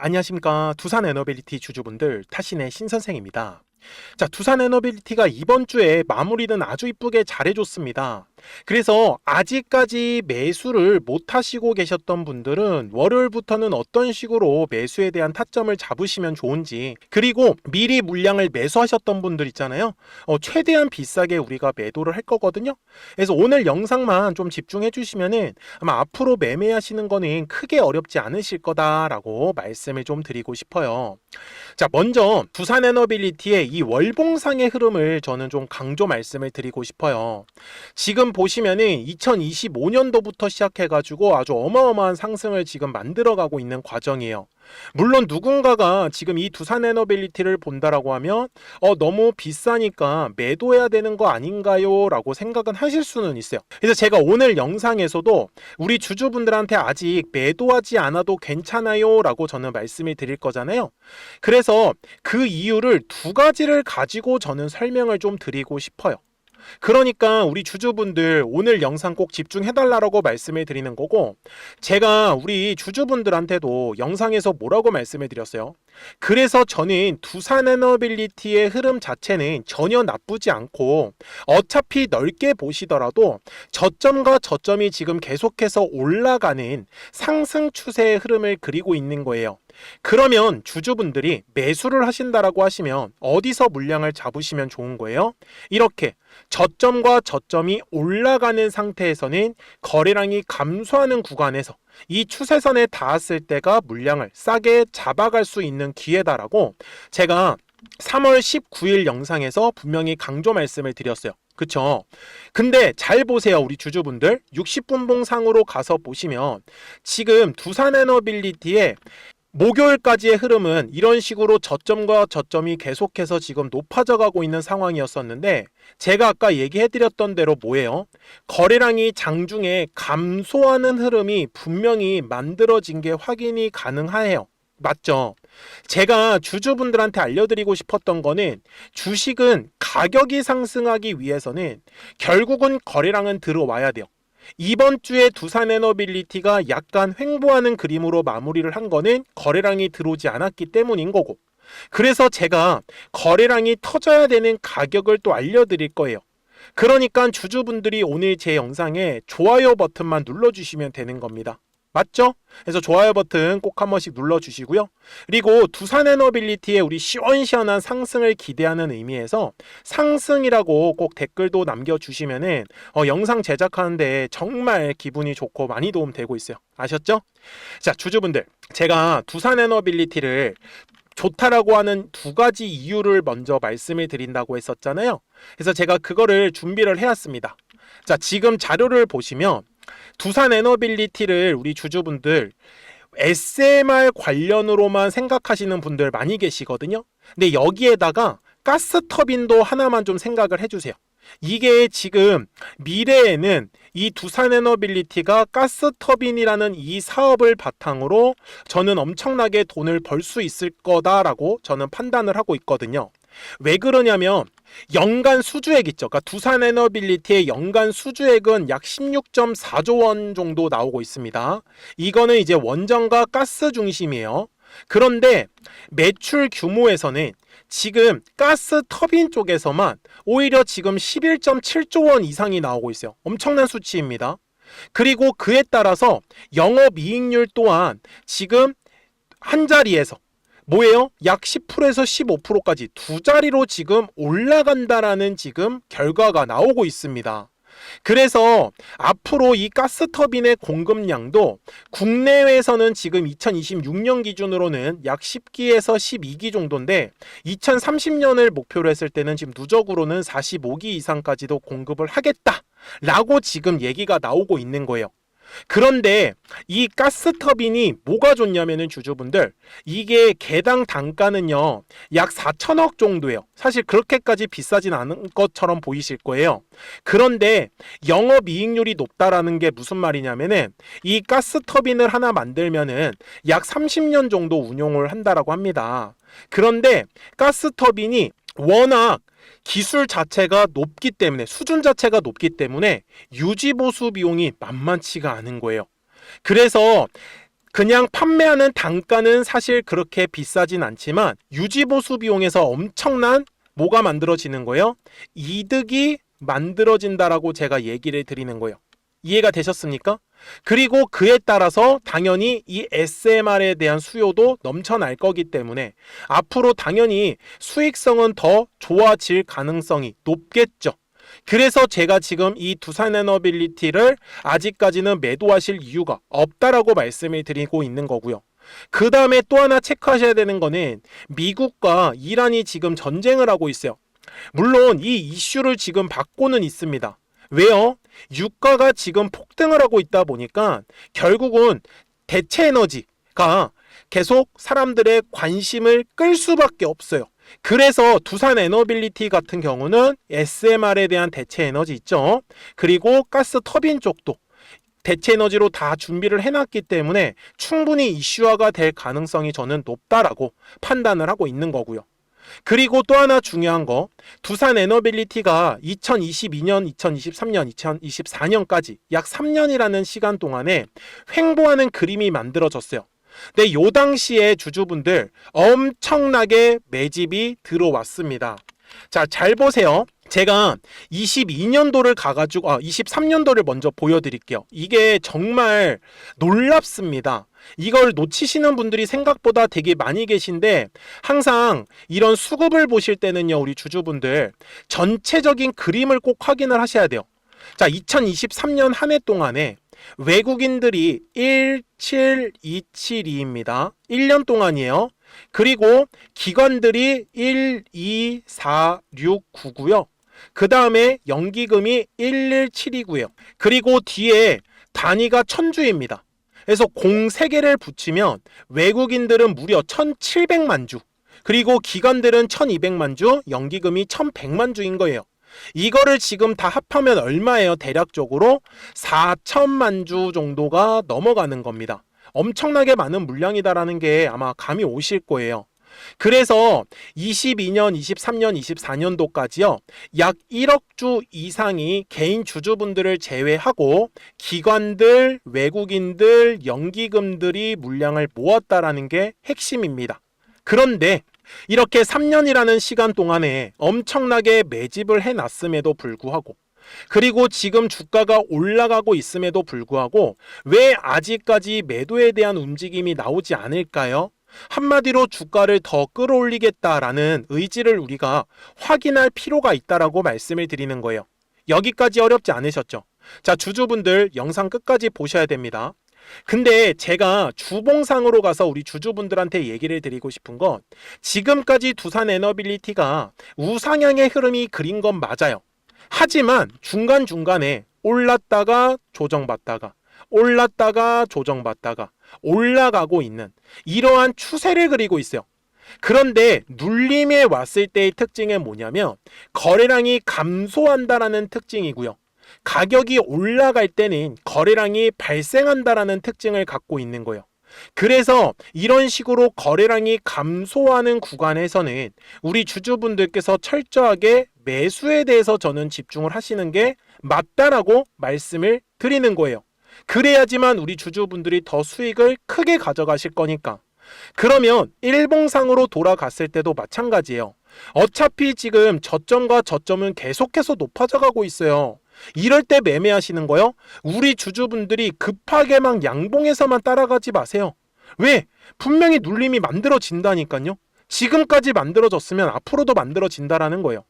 안녕하십니까. 두산에너빌리티 주주분들, 타신의 신선생입니다. 자, 두산에너빌리티가 이번 주에 마무리는 아주 이쁘게 잘해줬습니다. 그래서 아직까지 매수를 못 하시고 계셨던 분들은 월요일부터는 어떤 식으로 매수에 대한 타점을 잡으시면 좋은지, 그리고 미리 물량을 매수하셨던 분들 있잖아요. 최대한 비싸게 우리가 매도를 할 거거든요. 그래서 오늘 영상만 좀 집중해 주시면은 아마 앞으로 매매하시는 거는 크게 어렵지 않으실 거다라고 말씀을 좀 드리고 싶어요. 자, 먼저 두산에너빌리티의 이 월봉상의 흐름을 저는 좀 강조 말씀을 드리고 싶어요. 지금 보시면은 2025년도부터 시작해가지고 아주 어마어마한 상승을 지금 만들어가고 있는 과정이에요. 물론 누군가가 지금 이 두산에너빌리티를 본다라고 하면 너무 비싸니까 매도해야 되는 거 아닌가요? 라고 생각은 하실 수는 있어요. 그래서 제가 오늘 영상에서도 우리 주주분들한테 아직 매도하지 않아도 괜찮아요? 라고 저는 말씀을 드릴 거잖아요. 그래서 그 이유를 두 가지를 가지고 저는 설명을 좀 드리고 싶어요. 그러니까 우리 주주분들 오늘 영상 꼭 집중해달라고 말씀을 드리는 거고, 제가 우리 주주분들한테도 영상에서 뭐라고 말씀을 드렸어요? 그래서 저는 두산에너빌리티의 흐름 자체는 전혀 나쁘지 않고 어차피 넓게 보시더라도 저점과 저점이 지금 계속해서 올라가는 상승 추세의 흐름을 그리고 있는 거예요. 그러면 주주분들이 매수를 하신다라고 하시면 어디서 물량을 잡으시면 좋은 거예요? 이렇게 저점과 저점이 올라가는 상태에서는 거래량이 감소하는 구간에서 이 추세선에 닿았을 때가 물량을 싸게 잡아갈 수 있는 기회다라고 제가 3월 19일 영상에서 분명히 강조 말씀을 드렸어요. 그쵸? 근데 잘 보세요, 우리 주주분들. 60분봉상으로 가서 보시면 지금 두산에너빌리티의 목요일까지의 흐름은 이런 식으로 저점과 저점이 계속해서 지금 높아져 가고 있는 상황이었었는데, 제가 아까 얘기해드렸던 대로 뭐예요? 거래량이 장중에 감소하는 흐름이 분명히 만들어진 게 확인이 가능해요. 맞죠? 제가 주주분들한테 알려드리고 싶었던 거는 주식은 가격이 상승하기 위해서는 결국은 거래량은 들어와야 돼요. 이번 주에 두산에너빌리티가 약간 횡보하는 그림으로 마무리를 한 거는 거래량이 들어오지 않았기 때문인 거고, 그래서 제가 거래량이 터져야 되는 가격을 또 알려드릴 거예요. 그러니까 주주분들이 오늘 제 영상에 좋아요 버튼만 눌러주시면 되는 겁니다. 맞죠? 그래서 좋아요 버튼 꼭 한 번씩 눌러주시고요. 그리고 두산에너빌리티의 우리 시원시원한 상승을 기대하는 의미에서 상승이라고 꼭 댓글도 남겨주시면은 영상 제작하는데 정말 기분이 좋고 많이 도움되고 있어요. 아셨죠? 자, 주주분들, 제가 두산에너빌리티를 좋다라고 하는 두 가지 이유를 먼저 말씀을 드린다고 했었잖아요. 그래서 제가 그거를 준비를 해왔습니다. 자, 지금 자료를 보시면 두산에너빌리티를 우리 주주분들 SMR 관련으로만 생각하시는 분들 많이 계시거든요. 근데 여기에다가 가스터빈도 하나만 좀 생각을 해주세요. 이게 지금 미래에는 이 두산에너빌리티가 가스터빈이라는 이 사업을 바탕으로 저는 엄청나게 돈을 벌 수 있을 거다라고 저는 판단을 하고 있거든요. 왜 그러냐면 연간 수주액 있죠. 그러니까 두산에너빌리티의 연간 수주액은 약 16.4조 원 정도 나오고 있습니다. 이거는 이제 원전과 가스 중심이에요. 그런데 매출 규모에서는 지금 가스 터빈 쪽에서만 오히려 지금 11.7조 원 이상이 나오고 있어요. 엄청난 수치입니다. 그리고 그에 따라서 영업이익률 또한 지금 한 자리에서 뭐예요? 약 10%에서 15%까지 두 자리로 지금 올라간다라는 지금 결과가 나오고 있습니다. 그래서 앞으로 이 가스터빈의 공급량도 국내외에서는 지금 2026년 기준으로는 약 10기에서 12기 정도인데 2030년을 목표로 했을 때는 지금 누적으로는 45기 이상까지도 공급을 하겠다라고 지금 얘기가 나오고 있는 거예요. 그런데 이 가스터빈이 뭐가 좋냐면은 주주분들, 이게 개당 단가는요 약 4천억 정도예요. 사실 그렇게까지 비싸진 않은 것처럼 보이실 거예요. 그런데 영업이익률이 높다라는 게 무슨 말이냐면은 이 가스터빈을 하나 만들면은 약 30년 정도 운용을 한다라고 합니다. 그런데 가스터빈이 워낙 기술 자체가 높기 때문에, 수준 자체가 높기 때문에 유지보수 비용이 만만치가 않은 거예요. 그래서 그냥 판매하는 단가는 사실 그렇게 비싸진 않지만 유지보수 비용에서 엄청난 뭐가 만들어지는 거예요? 이득이 만들어진다라고 제가 얘기를 드리는 거예요. 이해가 되셨습니까? 그리고 그에 따라서 당연히 이 SMR에 대한 수요도 넘쳐날 거기 때문에 앞으로 당연히 수익성은 더 좋아질 가능성이 높겠죠. 그래서 제가 지금 이 두산에너빌리티를 아직까지는 매도하실 이유가 없다라고 말씀을 드리고 있는 거고요. 그 다음에 또 하나 체크하셔야 되는 거는 미국과 이란이 지금 전쟁을 하고 있어요. 물론 이 이슈를 지금 받고는 있습니다. 왜요? 유가가 지금 폭등을 하고 있다 보니까 결국은 대체 에너지가 계속 사람들의 관심을 끌 수밖에 없어요. 그래서 두산 에너빌리티 같은 경우는 SMR에 대한 대체 에너지 있죠. 그리고 가스 터빈 쪽도 대체 에너지로 다 준비를 해놨기 때문에 충분히 이슈화가 될 가능성이 저는 높다라고 판단을 하고 있는 거고요. 그리고 또 하나 중요한 거, 두산 에너빌리티가 2022년, 2023년, 2024년까지 약 3년이라는 시간 동안에 횡보하는 그림이 만들어졌어요. 근데 요 당시에 주주분들 엄청나게 매집이 들어왔습니다. 자, 잘 보세요. 제가 22년도를 가가지고 23년도를 먼저 보여드릴게요. 이게 정말 놀랍습니다. 이걸 놓치시는 분들이 생각보다 되게 많이 계신데 항상 이런 수급을 보실 때는요, 우리 주주분들 전체적인 그림을 꼭 확인을 하셔야 돼요. 자, 2023년 한 해 동안에 외국인들이 17272입니다. 1년 동안이에요. 그리고 기관들이 12469고요. 그 다음에 연기금이 11729예요. 그리고 뒤에 단위가 천주입니다. 그래서 공 3개를 붙이면 외국인들은 무려 1700만 주, 그리고 기관들은 1200만 주, 연기금이 1100만 주인 거예요. 이거를 지금 다 합하면 얼마예요? 대략적으로 4천만 주 정도가 넘어가는 겁니다. 엄청나게 많은 물량이다라는 게 아마 감이 오실 거예요. 그래서 22년, 23년, 24년도까지요. 약 1억 주 이상이 개인 주주분들을 제외하고 기관들, 외국인들, 연기금들이 물량을 모았다라는 게 핵심입니다. 그런데 이렇게 3년이라는 시간 동안에 엄청나게 매집을 해놨음에도 불구하고, 그리고 지금 주가가 올라가고 있음에도 불구하고 왜 아직까지 매도에 대한 움직임이 나오지 않을까요? 한마디로 주가를 더 끌어올리겠다라는 의지를 우리가 확인할 필요가 있다라고 말씀을 드리는 거예요. 여기까지 어렵지 않으셨죠? 자, 주주분들 영상 끝까지 보셔야 됩니다. 근데 제가 주봉상으로 가서 우리 주주분들한테 얘기를 드리고 싶은 건 지금까지 두산 에너빌리티가 우상향의 흐름이 그린 건 맞아요. 하지만 중간중간에 올랐다가 조정받다가 올랐다가 조정받다가 올라가고 있는 이러한 추세를 그리고 있어요. 그런데 눌림에 왔을 때의 특징은 뭐냐면 거래량이 감소한다라는 특징이고요. 가격이 올라갈 때는 거래량이 발생한다라는 특징을 갖고 있는 거예요. 그래서 이런 식으로 거래량이 감소하는 구간에서는 우리 주주분들께서 철저하게 매수에 대해서 저는 집중을 하시는 게 맞다라고 말씀을 드리는 거예요. 그래야지만 우리 주주분들이 더 수익을 크게 가져가실 거니까. 그러면 일봉상으로 돌아갔을 때도 마찬가지예요. 어차피 지금 저점과 저점은 계속해서 높아져 가고 있어요. 이럴 때 매매하시는 거요? 우리 주주분들이 급하게 막 양봉에서만 따라가지 마세요. 왜? 분명히 눌림이 만들어진다니까요. 지금까지 만들어졌으면 앞으로도 만들어진다라는 거예요.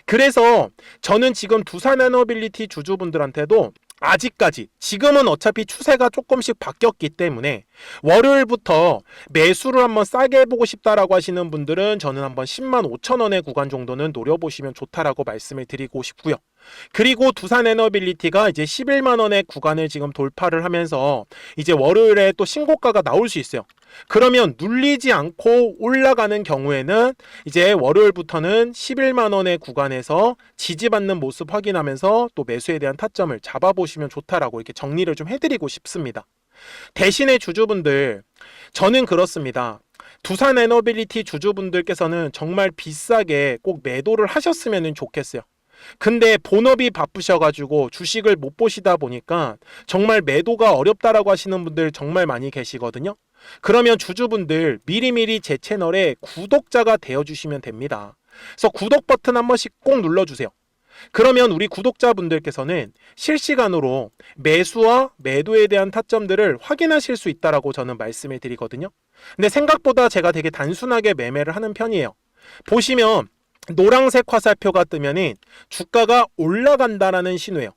그래서 저는 지금 두산에너빌리티 주주분들한테도 아직까지 지금은 어차피 추세가 조금씩 바뀌었기 때문에 월요일부터 매수를 한번 싸게 해보고 싶다라고 하시는 분들은 저는 한번 10만 5천 원의 구간 정도는 노려보시면 좋다라고 말씀을 드리고 싶고요. 그리고 두산에너빌리티가 이제 11만 원의 구간을 지금 돌파를 하면서 이제 월요일에 또 신고가가 나올 수 있어요. 그러면 눌리지 않고 올라가는 경우에는 이제 월요일부터는 11만 원의 구간에서 지지받는 모습 확인하면서 또 매수에 대한 타점을 잡아보시면 좋다라고 이렇게 정리를 좀 해드리고 싶습니다. 대신에 주주분들, 저는 그렇습니다. 두산에너빌리티 주주분들께서는 정말 비싸게 꼭 매도를 하셨으면 좋겠어요. 근데 본업이 바쁘셔가지고 주식을 못 보시다 보니까 정말 매도가 어렵다라고 하시는 분들 정말 많이 계시거든요. 그러면 주주분들 미리미리 제 채널에 구독자가 되어주시면 됩니다. 그래서 구독 버튼 한 번씩 꼭 눌러주세요. 그러면 우리 구독자분들께서는 실시간으로 매수와 매도에 대한 타점들을 확인하실 수 있다라고 저는 말씀을 드리거든요. 근데 생각보다 제가 되게 단순하게 매매를 하는 편이에요. 보시면 노란색 화살표가 뜨면은 주가가 올라간다라는 신호예요.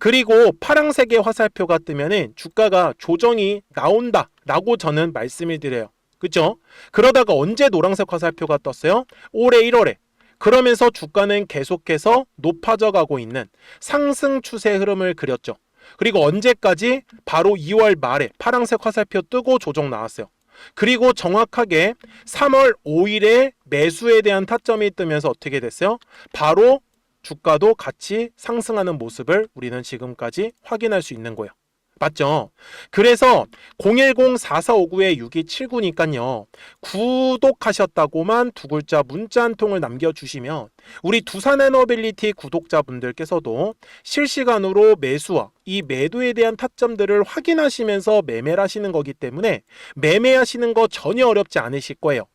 그리고 파란색의 화살표가 뜨면은 주가가 조정이 나온다라고 저는 말씀을 드려요. 그렇죠? 그러다가 언제 노란색 화살표가 떴어요? 올해 1월에. 그러면서 주가는 계속해서 높아져 가고 있는 상승 추세 흐름을 그렸죠. 그리고 언제까지? 바로 2월 말에 파란색 화살표 뜨고 조정 나왔어요. 그리고 정확하게 3월 5일에 매수에 대한 타점이 뜨면서 어떻게 됐어요? 바로 주가도 같이 상승하는 모습을 우리는 지금까지 확인할 수 있는 거예요. 맞죠? 그래서 010-4459-6279니까요. 구독하셨다고만 두 글자 문자 한 통을 남겨주시면 우리 두산에너빌리티 구독자분들께서도 실시간으로 매수와 이 매도에 대한 타점들을 확인하시면서 매매를 하시는 거기 때문에 매매하시는 거 전혀 어렵지 않으실 거예요.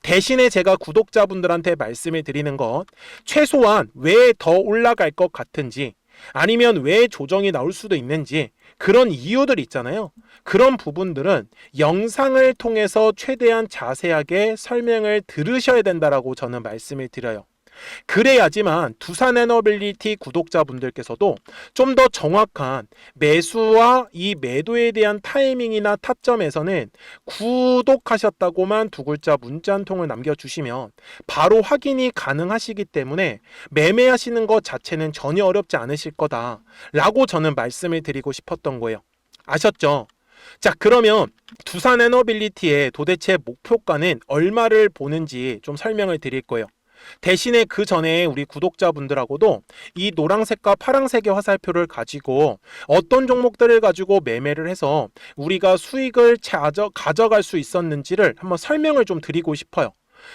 대신에 제가 구독자분들한테 말씀을 드리는 건 최소한 왜 더 올라갈 것 같은지 아니면 왜 조정이 나올 수도 있는지 그런 이유들 있잖아요. 그런 부분들은 영상을 통해서 최대한 자세하게 설명을 들으셔야 된다라고 저는 말씀을 드려요. 그래야지만 두산에너빌리티 구독자분들께서도 좀 더 정확한 매수와 이 매도에 대한 타이밍이나 타점에서는 구독하셨다고만 두 글자 문자 한 통을 남겨주시면 바로 확인이 가능하시기 때문에 매매하시는 것 자체는 전혀 어렵지 않으실 거다라고 저는 말씀을 드리고 싶었던 거예요. 아셨죠? 자, 그러면 두산에너빌리티의 도대체 목표가는 얼마를 보는지 좀 설명을 드릴 거예요. 대신에 그 전에 우리 구독자분들하고도 이 노란색과 파란색의 화살표를 가지고 어떤 종목들을 가지고 매매를 해서 우리가 수익을 가져갈 수 있었는지를 한번 설명을 좀 드리고 싶어요.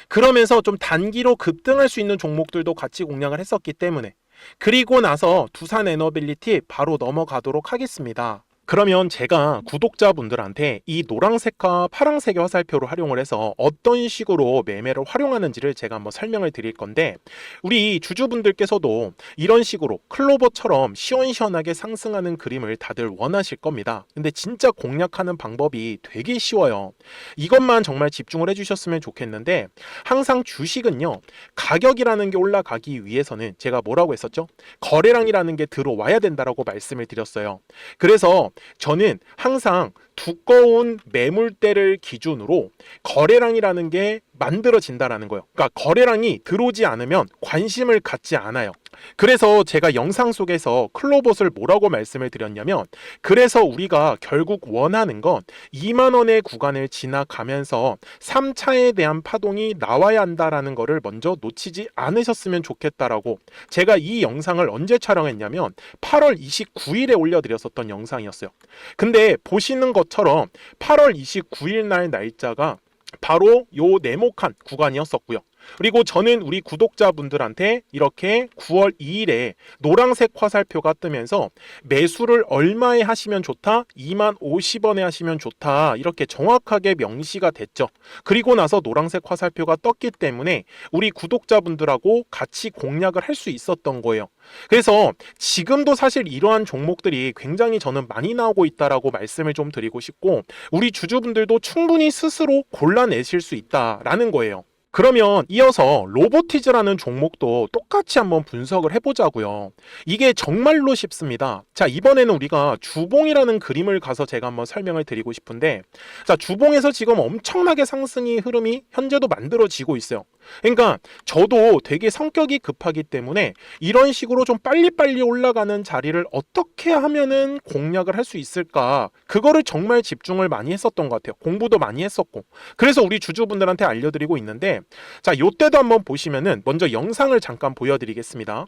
그러면서 좀 단기로 급등할 수 있는 종목들도 같이 공략을 했었기 때문에 그리고 나서 두산에너빌리티 바로 넘어가도록 하겠습니다. 그러면 제가 구독자분들한테 이 노란색과 파란색의 화살표를 활용을 해서 어떤 식으로 매매를 활용하는지를 제가 한번 설명을 드릴 건데 우리 주주분들께서도 이런 식으로 클로버처럼 시원시원하게 상승하는 그림을 다들 원하실 겁니다. 근데 진짜 공략하는 방법이 되게 쉬워요. 이것만 정말 집중을 해주셨으면 좋겠는데 항상 주식은요 가격이라는 게 올라가기 위해서는 제가 뭐라고 했었죠? 거래량이라는 게 들어와야 된다라고 말씀을 드렸어요. 그래서 저는 항상 두꺼운 매물대를 기준으로 거래량이라는 게 만들어진다라는 거예요. 그러니까 거래량이 들어오지 않으면 관심을 갖지 않아요. 그래서 제가 영상 속에서 클로봇을 뭐라고 말씀을 드렸냐면 그래서 우리가 결국 원하는 건 2만 원의 구간을 지나가면서 3차에 대한 파동이 나와야 한다라는 거를 먼저 놓치지 않으셨으면 좋겠다라고 제가 이 영상을 언제 촬영했냐면 8월 29일에 올려드렸었던 영상이었어요. 근데 보시는 것처럼 8월 29일 날 날짜가 바로 요 네모칸 구간이었었고요. 그리고 저는 우리 구독자분들한테 이렇게 9월 2일에 노란색 화살표가 뜨면서 매수를 얼마에 하시면 좋다? 2만 50원에 하시면 좋다. 이렇게 정확하게 명시가 됐죠. 그리고 나서 노란색 화살표가 떴기 때문에 우리 구독자분들하고 같이 공략을 할 수 있었던 거예요. 그래서 지금도 사실 이러한 종목들이 굉장히 저는 많이 나오고 있다라고 말씀을 좀 드리고 싶고 우리 주주분들도 충분히 스스로 골라내실 수 있다라는 거예요. 그러면 이어서 로보티즈라는 종목도 똑같이 한번 분석을 해보자고요. 이게 정말로 쉽습니다. 자, 이번에는 우리가 주봉이라는 그림을 가서 제가 한번 설명을 드리고 싶은데 자, 주봉에서 지금 엄청나게 상승이 흐름이 현재도 만들어지고 있어요. 그러니까 저도 되게 성격이 급하기 때문에 이런 식으로 좀 빨리빨리 올라가는 자리를 어떻게 하면은 공략을 할 수 있을까 그거를 정말 집중을 많이 했었던 것 같아요. 공부도 많이 했었고 그래서 우리 주주분들한테 알려드리고 있는데 있는데, 자, 요때도 한번 보시면은 먼저 영상을 잠깐 보여드리겠습니다.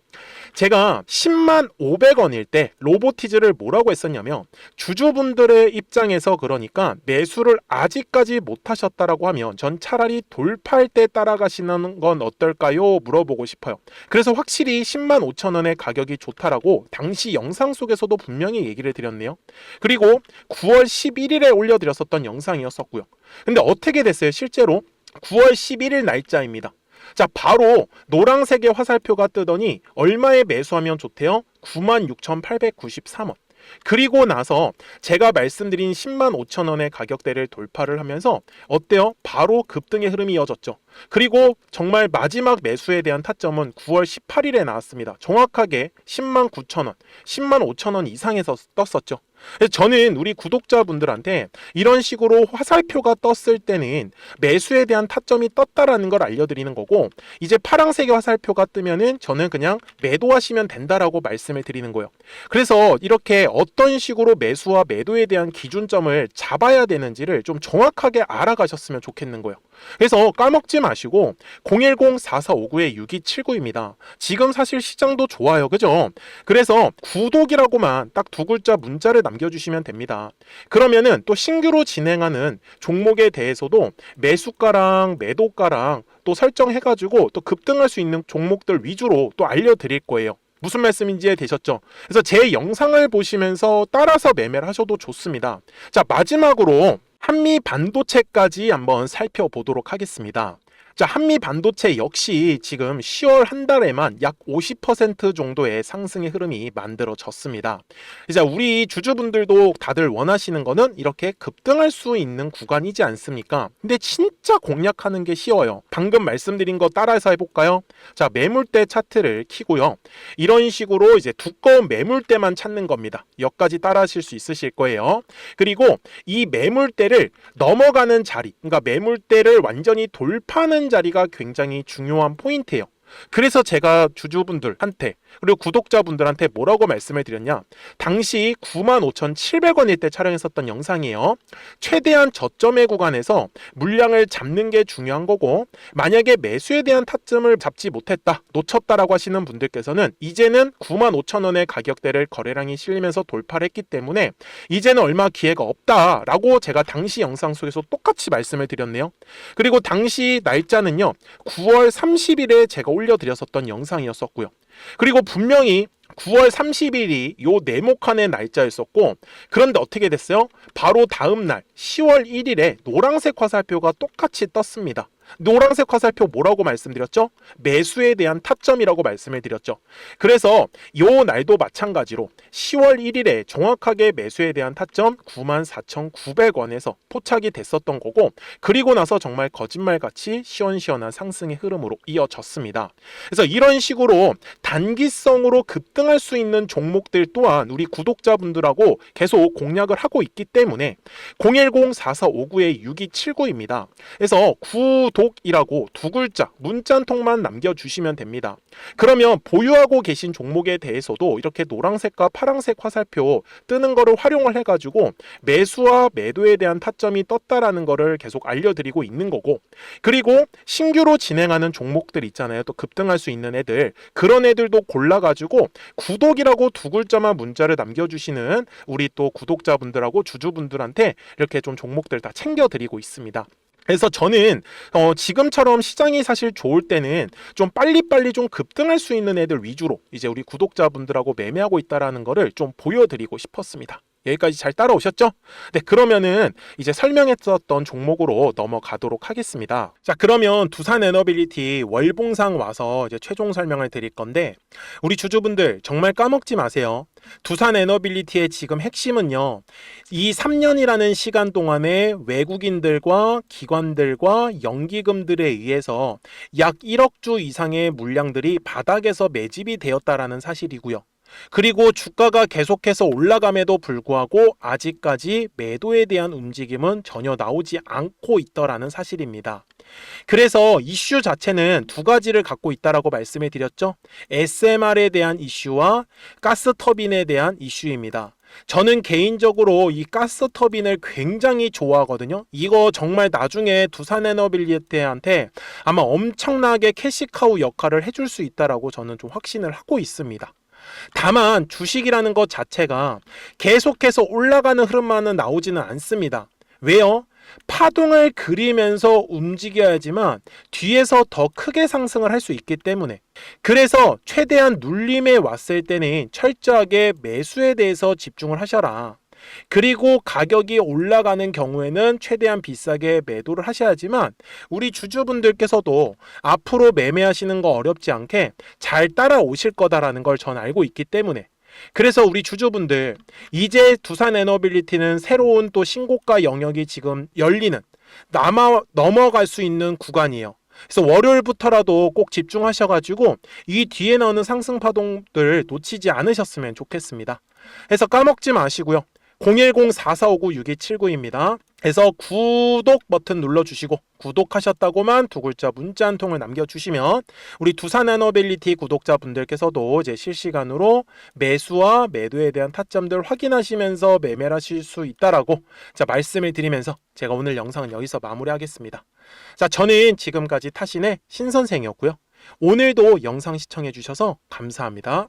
제가 10만 500원일 때 로보티즈를 뭐라고 했었냐면, 주주분들의 입장에서 그러니까 매수를 아직까지 못 하셨다라고 하면 전 차라리 돌파할 때 따라가시는 건 어떨까요? 물어보고 싶어요. 그래서 확실히 10만 5천 원의 가격이 좋다라고 당시 영상 속에서도 분명히 얘기를 드렸네요. 그리고 9월 11일에 올려드렸었던 영상이었었고요. 근데 어떻게 됐어요? 실제로 9월 11일 날짜입니다. 자, 바로 노란색의 화살표가 뜨더니 얼마에 매수하면 좋대요? 96,893원. 그리고 나서 제가 말씀드린 10만 5천 원의 가격대를 돌파를 하면서 어때요? 바로 급등의 흐름이 이어졌죠. 그리고 정말 마지막 매수에 대한 타점은 9월 18일에 나왔습니다. 정확하게 10만 9천 원, 10만 5천 원 이상에서 떴었죠. 저는 우리 구독자분들한테 이런 식으로 화살표가 떴을 때는 매수에 대한 타점이 떴다라는 걸 알려드리는 거고, 이제 파란색의 화살표가 뜨면은 저는 그냥 매도하시면 된다라고 말씀을 드리는 거예요. 그래서 이렇게 어떤 식으로 매수와 매도에 대한 기준점을 잡아야 되는지를 좀 정확하게 알아가셨으면 좋겠는 거예요. 그래서 까먹지 마시고 010-4459-6279입니다. 지금 사실 시장도 좋아요. 그죠? 그래서 구독이라고만 딱 두 글자 문자를 남겨주시면 됩니다. 그러면은 또 신규로 진행하는 종목에 대해서도 매수가랑 매도가랑 또 설정해가지고 또 급등할 수 있는 종목들 위주로 또 알려드릴 거예요. 무슨 말씀인지 이해되셨죠? 그래서 제 영상을 보시면서 따라서 매매를 하셔도 좋습니다. 자, 마지막으로 한미 반도체까지 한번 살펴보도록 하겠습니다. 자, 한미 반도체 역시 지금 10월 한 달에만 약 50% 정도의 상승의 흐름이 만들어졌습니다. 이제 우리 주주분들도 다들 원하시는 거는 이렇게 급등할 수 있는 구간이지 않습니까? 근데 진짜 공략하는 게 쉬워요. 방금 말씀드린 거 따라해서 해볼까요? 자, 매물대 차트를 키고요. 이런 식으로 이제 두꺼운 매물대만 찾는 겁니다. 여기까지 따라하실 수 있으실 거예요. 그리고 이 매물대를 넘어가는 자리, 그러니까 매물대를 완전히 돌파하는 자리가 굉장히 중요한 포인트예요. 그래서 제가 주주분들한테 그리고 구독자분들한테 뭐라고 말씀을 드렸냐, 당시 95,700원일 때 촬영했었던 영상이에요. 최대한 저점의 구간에서 물량을 잡는 게 중요한 거고, 만약에 매수에 대한 타점을 잡지 못했다, 놓쳤다라고 하시는 분들께서는 이제는 95,000원의 가격대를 거래량이 실리면서 돌파를 했기 때문에 이제는 얼마 기회가 없다라고 제가 당시 영상 속에서 똑같이 말씀을 드렸네요. 그리고 당시 날짜는요, 9월 30일에 제가 올려드렸었던 영상이었었고요. 그리고 분명히 9월 30일이 요 네모칸의 날짜였었고, 그런데 어떻게 됐어요? 바로 다음 날 10월 1일에 노란색 화살표가 똑같이 떴습니다. 노란색 화살표 뭐라고 말씀드렸죠? 매수에 대한 타점이라고 말씀을 드렸죠. 그래서 요 날도 마찬가지로 10월 1일에 정확하게 매수에 대한 타점 94,900원에서 포착이 됐었던 거고, 그리고 나서 정말 거짓말같이 시원시원한 상승의 흐름으로 이어졌습니다. 그래서 이런 식으로 단기성으로 급등할 수 있는 종목들 또한 우리 구독자분들하고 계속 공략을 하고 있기 때문에 010-4459-6279입니다. 그래서 구독이라고 두 글자 문자 한 통만 남겨주시면 됩니다. 그러면 보유하고 계신 종목에 대해서도 이렇게 노란색과 파란색 화살표 뜨는 거를 활용을 해가지고 매수와 매도에 대한 타점이 떴다라는 거를 계속 알려드리고 있는 거고, 그리고 신규로 진행하는 종목들 있잖아요. 또 급등할 수 있는 애들, 그런 애들도 골라가지고 구독이라고 두 글자만 문자를 남겨주시는 우리 또 구독자분들하고 주주분들한테 이렇게 좀 종목들 다 챙겨드리고 있습니다. 그래서 저는 지금처럼 시장이 사실 좋을 때는 좀 빨리빨리 좀 급등할 수 있는 애들 위주로 이제 우리 구독자분들하고 매매하고 있다라는 거를 좀 보여드리고 싶었습니다. 여기까지 잘 따라오셨죠? 네, 그러면은 이제 설명했었던 종목으로 넘어가도록 하겠습니다. 자, 그러면 두산에너빌리티 월봉상 와서 이제 최종 설명을 드릴 건데, 우리 주주분들 정말 까먹지 마세요. 두산에너빌리티의 지금 핵심은요, 이 3년이라는 시간 동안에 외국인들과 기관들과 연기금들에 의해서 약 1억 주 이상의 물량들이 바닥에서 매집이 되었다라는 사실이고요. 그리고 주가가 계속해서 올라감에도 불구하고 아직까지 매도에 대한 움직임은 전혀 나오지 않고 있더라는 사실입니다. 그래서 이슈 자체는 두 가지를 갖고 있다라고 말씀해 드렸죠. SMR에 대한 이슈와 가스터빈에 대한 이슈입니다. 저는 개인적으로 이 가스 터빈을 굉장히 좋아하거든요. 이거 정말 나중에 두산에너빌리티한테 아마 엄청나게 캐시카우 역할을 해줄 수 있다라고 저는 좀 확신을 하고 있습니다. 다만 주식이라는 것 자체가 계속해서 올라가는 흐름만은 나오지는 않습니다. 왜요? 파동을 그리면서 움직여야지만 뒤에서 더 크게 상승을 할 수 있기 때문에, 그래서 최대한 눌림에 왔을 때는 철저하게 매수에 대해서 집중을 하셔라. 그리고 가격이 올라가는 경우에는 최대한 비싸게 매도를 하셔야지만 우리 주주분들께서도 앞으로 매매하시는 거 어렵지 않게 잘 따라오실 거다라는 걸 전 알고 있기 때문에, 그래서 우리 주주분들, 이제 두산에너빌리티는 새로운 또 신고가 영역이 지금 열리는, 넘어갈 수 있는 구간이에요. 그래서 월요일부터라도 꼭 집중하셔가지고 이 뒤에 나오는 상승 파동들 놓치지 않으셨으면 좋겠습니다. 그래서 까먹지 마시고요. 010-4459-6279입니다. 그래서 구독 버튼 눌러주시고, 구독하셨다고만 두 글자 문자 한 통을 남겨주시면 우리 두산에너빌리티 구독자분들께서도 이제 실시간으로 매수와 매도에 대한 타점들 확인하시면서 매매를 하실 수 있다라고 말씀을 드리면서 제가 오늘 영상은 여기서 마무리하겠습니다. 자, 저는 지금까지 타신의 신선생이었고요. 오늘도 영상 시청해 주셔서 감사합니다.